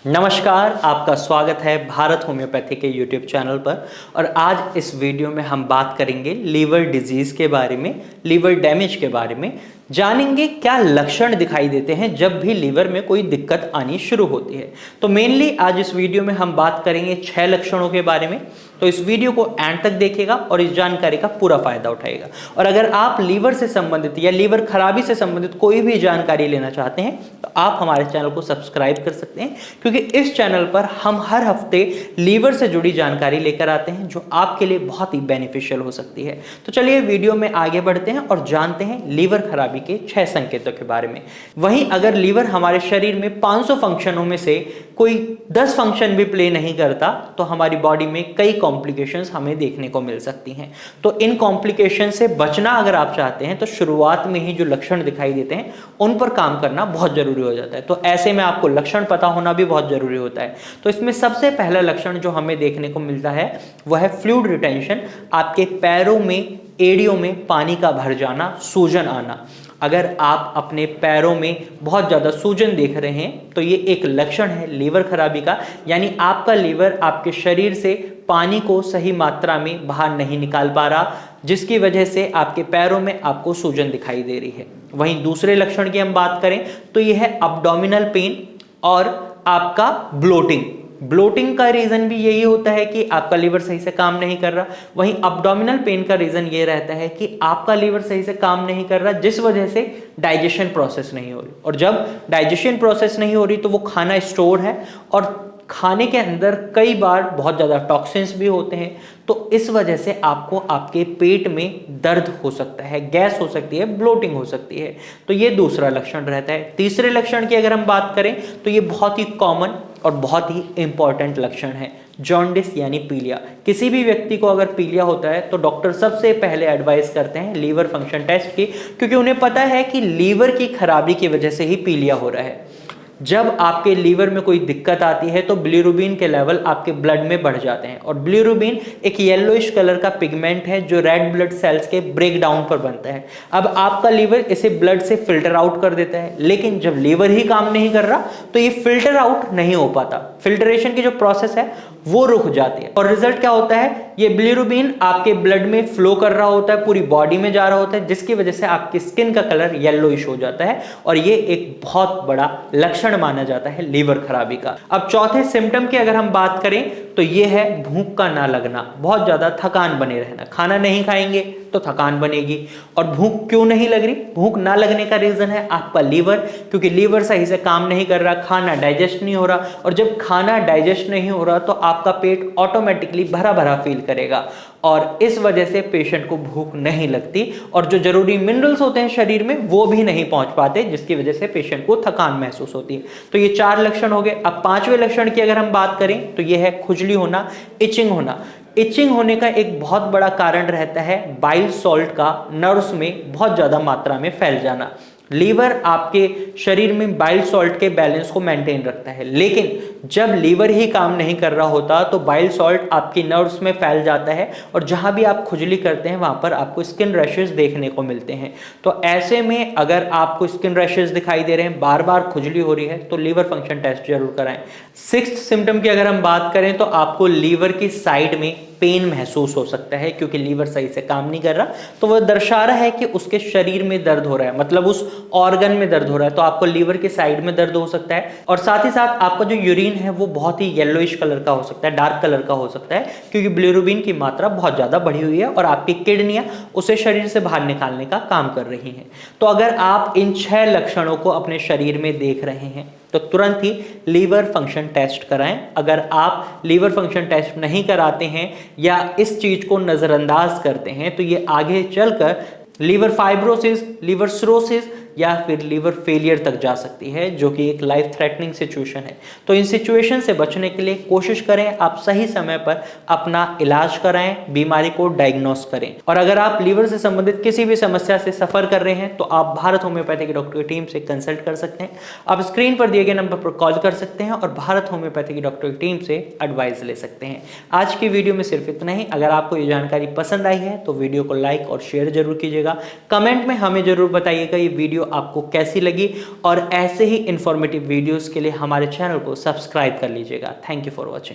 नमस्कार, आपका स्वागत है भारत होम्योपैथी के यूट्यूब चैनल पर। और आज इस वीडियो में हम बात करेंगे लीवर डिजीज़ के बारे में, लीवर डैमेज के बारे में। जानेंगे क्या लक्षण दिखाई देते हैं जब भी लीवर में कोई दिक्कत आनी शुरू होती है। तो मेनली आज इस वीडियो में हम बात करेंगे 6 लक्षणों के बारे में। तो इस वीडियो को एंड तक देखिएगा और इस जानकारी का पूरा फायदा उठाइएगा। और अगर आप लीवर से संबंधित या लीवर खराबी से संबंधित कोई भी जानकारी लेना चाहते हैं तो आप हमारे चैनल को सब्सक्राइब कर सकते हैं, क्योंकि इस चैनल पर हम हर हफ्ते लीवर से जुड़ी जानकारी लेकर आते हैं जो आपके लिए बहुत ही बेनिफिशियल हो सकती है। तो चलिए वीडियो में आगे बढ़ते हैं और जानते हैं लीवर खराबी के 6 संकेतों के बारे में। वहीं अगर लीवर हमारे शरीर में 500 फंक्शनों में से कोई 10 फंक्शन भी प्ले नहीं करता तो हमारी बॉडी में कई कॉम्प्लिकेशंस हमें देखने को मिल सकती हैं। तो इन कॉम्प्लिकेशन से बचना अगर आप चाहते हैं तो शुरुआत में ही जो लक्षण दिखाई देते हैं उन पर काम करना बहुत जरूरी हो जाता है। तो ऐसे में आपको लक्षण पता होना भी बहुत जरूरी होता है। तो इसमें सबसे पहला लक्षण जो हमें देखने को मिलता है वह है फ्लूइड रिटेंशन। आपके पैरों में, एड़ियों में पानी का भर जाना, सूजन आना। अगर आप अपने पैरों में बहुत ज़्यादा सूजन देख रहे हैं तो ये एक लक्षण है लीवर खराबी का, यानी आपका लीवर आपके शरीर से पानी को सही मात्रा में बाहर नहीं निकाल पा रहा, जिसकी वजह से आपके पैरों में आपको सूजन दिखाई दे रही है। वहीं दूसरे लक्षण की हम बात करें तो यह है अब्डोमिनल पेन और आपका ब्लोटिंग। ब्लोटिंग का रीजन भी यही होता है कि आपका लीवर सही से काम नहीं कर रहा। वहीं अब्डोमिनल पेन का रीजन ये रहता है कि आपका लीवर सही से काम नहीं कर रहा, जिस वजह से डाइजेशन प्रोसेस नहीं हो रही। और जब डाइजेशन प्रोसेस नहीं हो रही तो वो खाना स्टोर है और खाने के अंदर कई बार बहुत ज़्यादा टॉक्सिन्स भी होते हैं। तो इस वजह से आपको आपके पेट में दर्द हो सकता है, गैस हो सकती है, ब्लोटिंग हो सकती है। तो ये दूसरा लक्षण रहता है। तीसरे लक्षण की अगर हम बात करें तो ये बहुत ही कॉमन और बहुत ही इंपॉर्टेंट लक्षण है, जॉन्डिस यानी पीलिया। किसी भी व्यक्ति को अगर पीलिया होता है तो डॉक्टर सबसे पहले एडवाइस करते हैं लीवर फंक्शन टेस्ट की, क्योंकि उन्हें पता है कि लीवर की खराबी की वजह से ही पीलिया हो रहा है। जब आपके लीवर में कोई दिक्कत आती है तो बिलिरुबिन के लेवल आपके ब्लड में बढ़ जाते हैं। और बिलिरुबिन एक येलोइश कलर का पिगमेंट है जो रेड ब्लड सेल्स के ब्रेक डाउन पर बनता है। अब आपका लीवर इसे ब्लड से फिल्टर आउट कर देता है, लेकिन जब लीवर ही काम नहीं कर रहा तो ये फिल्टर आउट नहीं हो पाता। फिल्टरेशन की जो प्रोसेस है वो रुक जाती है और रिजल्ट क्या होता है, ये बिलिरुबिन आपके ब्लड में फ्लो कर रहा होता है, पूरी बॉडी में जा रहा होता है, जिसकी वजह से आपकी स्किन का कलर येलोइश हो जाता है। और ये एक बहुत बड़ा लक्षण माना जाता है लीवर खराबी का। अब चौथे सिम्टम की अगर हम बात करें तो ये है भूख का ना लगना, बहुत ज्यादा थकान बने रहना। खाना नहीं खाएंगे तो थकान बनेगी। और भूख क्यों नहीं लग रही? भूख ना लगने का रीजन है आपका लीवर, क्योंकि लीवर सही से काम नहीं कर रहा, खाना डाइजेस्ट नहीं हो रहा। और जब खाना डाइजेस्ट नहीं हो रहा तो आपका पेट ऑटोमेटिकली भरा भरा फील करेगा और इस वजह से पेशेंट को भूख नहीं लगती और जो जरूरी मिनरल्स होते हैं शरीर में वो भी नहीं पहुंच पाते, जिसकी वजह से पेशेंट को थकान महसूस होती है। तो ये 4 लक्षण हो गए। अब 5वें लक्षण की अगर हम बात करें तो ये है खुजली होना, इचिंग होना। इचिंग होने का एक बहुत बड़ा कारण रहता है बाइल सॉल्ट का नर्व्स में बहुत ज्यादा मात्रा में फैल जाना। लीवर आपके शरीर में बाइल सॉल्ट के बैलेंस को मेंटेन रखता है, लेकिन जब लीवर ही काम नहीं कर रहा होता तो बाइल सॉल्ट आपकी नर्व्स में फैल जाता है और जहां भी आप खुजली करते हैं वहां पर आपको स्किन रैशेस देखने को मिलते हैं। तो ऐसे में अगर आपको स्किन रैशेस दिखाई दे रहे हैं, बार बार खुजली हो रही है, तो लीवर फंक्शन टेस्ट जरूर कराएं। 6th सिम्टम की अगर हम बात करें तो आपको लीवर की साइड में पेन महसूस हो सकता है, क्योंकि लीवर सही से काम नहीं कर रहा। तो वह दर्शा रहा है कि उसके शरीर में दर्द हो रहा है, मतलब उस ऑर्गन में दर्द हो रहा है। तो आपको लीवर के साइड में दर्द हो सकता है और साथ ही साथ आपका जो यूरिन है वो बहुत ही येलोइश कलर का हो सकता है, डार्क कलर का हो सकता है, क्योंकि बिलिरुबिन की मात्रा बहुत ज्यादा बढ़ी हुई है और आपकी किडनियां उसे शरीर से बाहर निकालने का काम कर रही हैं। तो अगर आप इन 6 लक्षणों को अपने शरीर में देख रहे हैं तो तुरंत ही लीवर फंक्शन टेस्ट कराएं। अगर आप लीवर फंक्शन टेस्ट नहीं कराते हैं या इस चीज को नजरअंदाज करते हैं तो ये आगे चलकर लीवर फाइब्रोसिस, लीवर सिरोसिस या फिर लीवर फेलियर तक जा सकती है, जो कि एक लाइफ थ्रेटनिंग सिचुएशन है। तो इन सिचुएशन से बचने के लिए कोशिश करें आप सही समय पर अपना इलाज कराएं, बीमारी को डायग्नोस करें। और अगर आप लीवर से संबंधित किसी भी समस्या से सफर कर रहे हैं तो आप भारत होम्योपैथी के डॉक्टर की टीम से कंसल्ट कर सकते हैं। आप स्क्रीन पर दिए गए नंबर पर कॉल कर सकते हैं और भारत होम्योपैथी की डॉक्टर की टीम से एडवाइस ले सकते हैं। आज की वीडियो में सिर्फ इतना ही। अगर आपको ये जानकारी पसंद आई है तो वीडियो को लाइक और शेयर जरूर कीजिएगा। कमेंट में हमें जरूर बताइएगा ये वीडियो वीडियो आपको कैसी लगी, और ऐसे ही इंफॉर्मेटिव वीडियोस के लिए हमारे चैनल को सब्सक्राइब कर लीजिएगा। Thank you for watching.